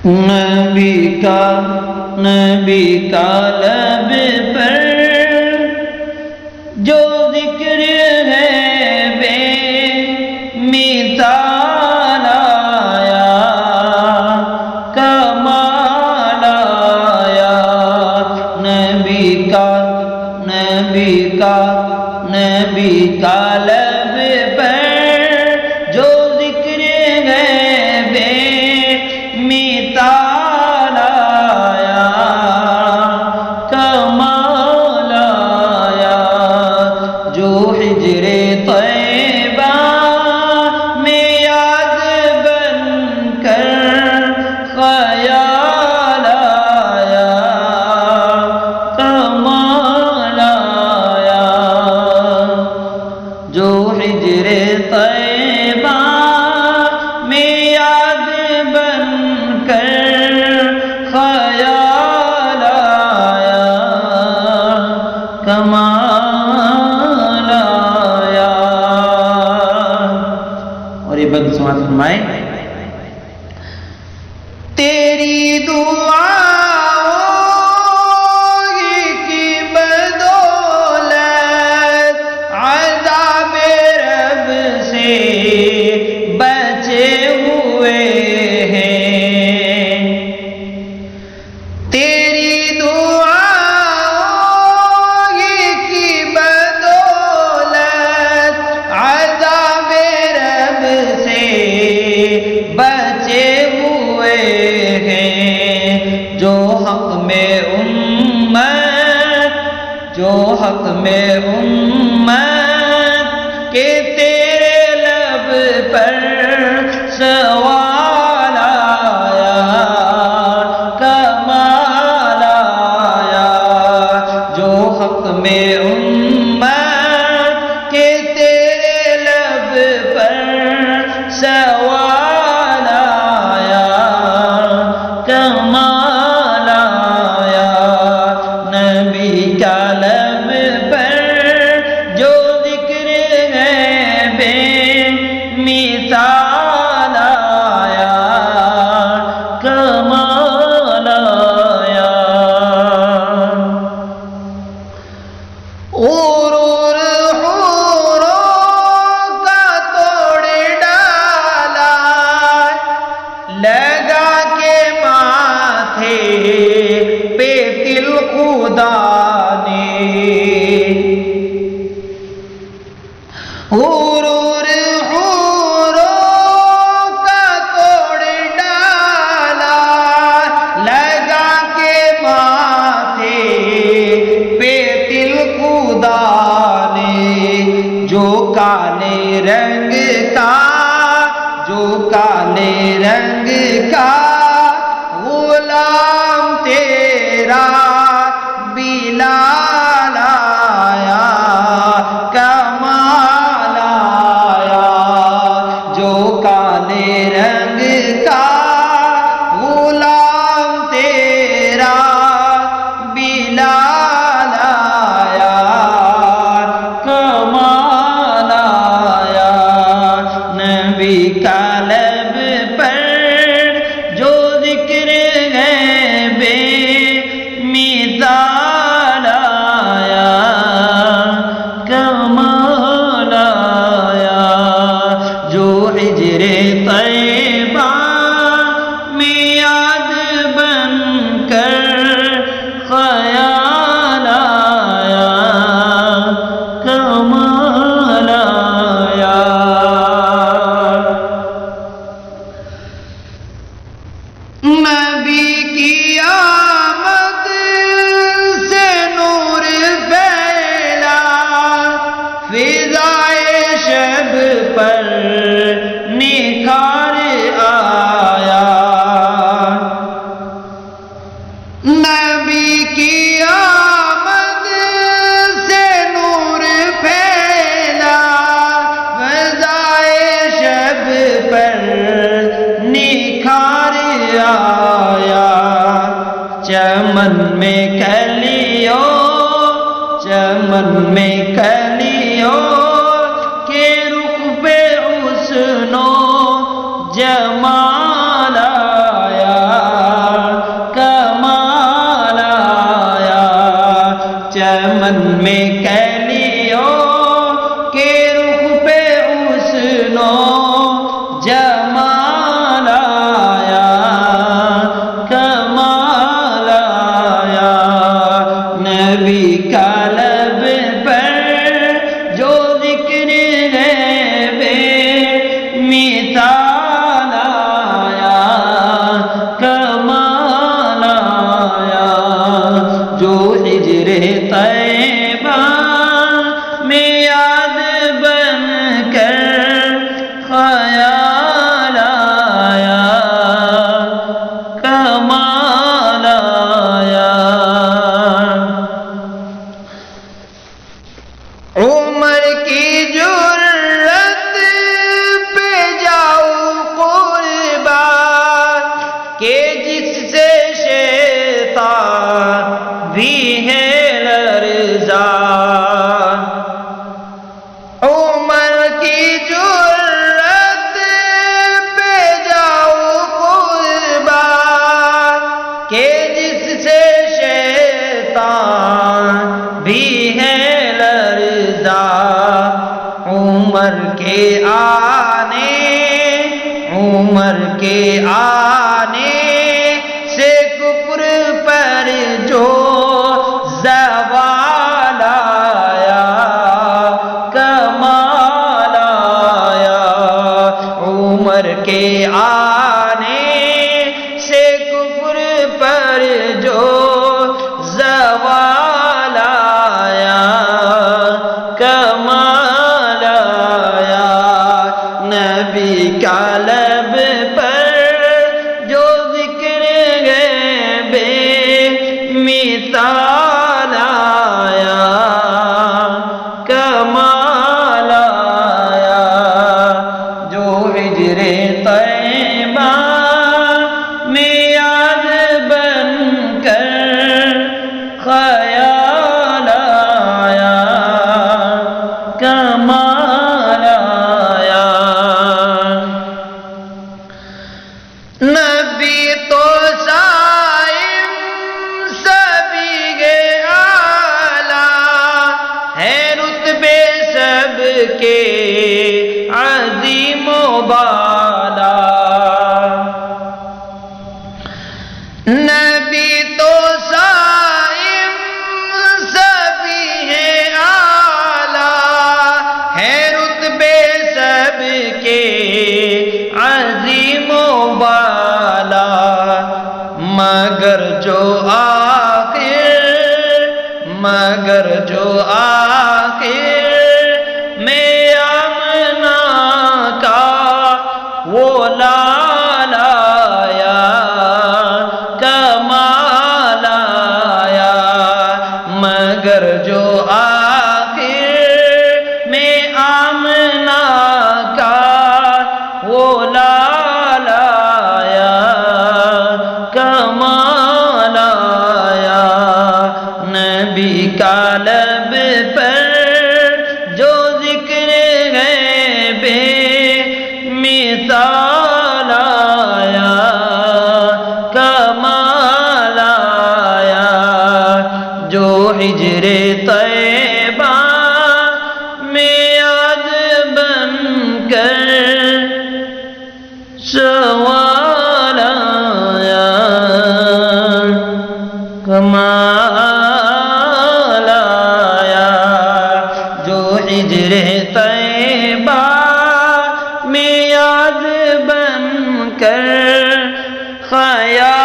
نبی کا لب پر جو ذکر ہے بے مثال آیا، کمال آیا۔ نبی کا لب پر جو ذکر ہے بے مثال آیا، کمال آیا۔ جو ہجر طیبہ میں یاد بن کر خیال آیا، کمال آیا۔ جو ہجر طیبہ میں یاد بن کر خیال آیا، کمال آیا۔ اور یہ بند سماعت فرمائے۔ تیری دعا کی بدولت عذاب رب سے بچے ہوئے ہیں۔ تیری دعا کی بدولت عذاب رب سے بچے ہوئے ہیں۔ جو حق میں امت کہ تیرے لب پر سوال آیا، کمال آیا۔ جو حق میں امت کہ تیرے لب پر سوال آیا، کمال آیا۔ نبی کا لب پر جو ذکر ہے بے مثال آیا، کمال آیا۔ غرور حوروں کا توڑ ڈالا، لگا کے ماتھے پہ تل خدا نے۔ غرور حوروں کا توڑ ڈالا، لگا کے ماتھے پہ تل خدا نے۔ جو کالے رنگ کا غلام تیرا بلال آیا، کمال آیا۔ جو کالے رنگ کا غلام تیرا بلال آیا، کمال آیا۔ نبی کا لب پر جو ذکر ہے بے مثال آیا، کمال آیا۔ جو ہجر طیبہ میں یاد بن کر خیال آیا، کمال آیا۔ نبی کی آمد سے نور پھیلا، فضائے شب پر نکھار آیا۔ نبی کی آمد سے نور پھیلا، فضائے شب پر نکھار آیا۔ چمن میں کلیوں کے رخ پہ حسن و جمال آیا، ہجر طیبہ میں یاد بن کر خیال آیا، کمال آیا۔ عمر کی جرت پہ جاؤ قربان کہ جس سے شیطان بھی ہے لرزان۔ عمر کی جرت پہ جاؤ قربان کہ جس سے شیطان بھی ہے عمر کے آنے سے کفر پر جو زوال آیا، کمال آیا۔ عمر کے آنے سے کفر پر جو زوال آیا، کمال آیا۔ نبی کا لب پر جو ذکر ہے بے مثال آیا، کمال آیا۔ جو ہجر طیبہ میں یاد بن کر خیال آیا، کمال آیا۔ نبی تو صائم سبھی کے اعلیٰ ہے، رتبے سب کے عظیم و بالا۔ نبی تو صائم سبھی ہے اعلیٰ ہے، رتبے سب کے عظیم و بالا۔ مگر جو آخر میں آمنہ کا وہ لال آیا، کمال آیا۔ مگر جو آخر میں آمنہ کا وہ لال آیا، کمال آیا۔ نبی کا لب پر جو ذکر ہے بے مثال آیا، کمال آیا۔ جو ہجر طیبہ میں یاد بن کر سوال آیا، کمال آیا۔ جو ہجر طیبہ میں یاد بن کر خیال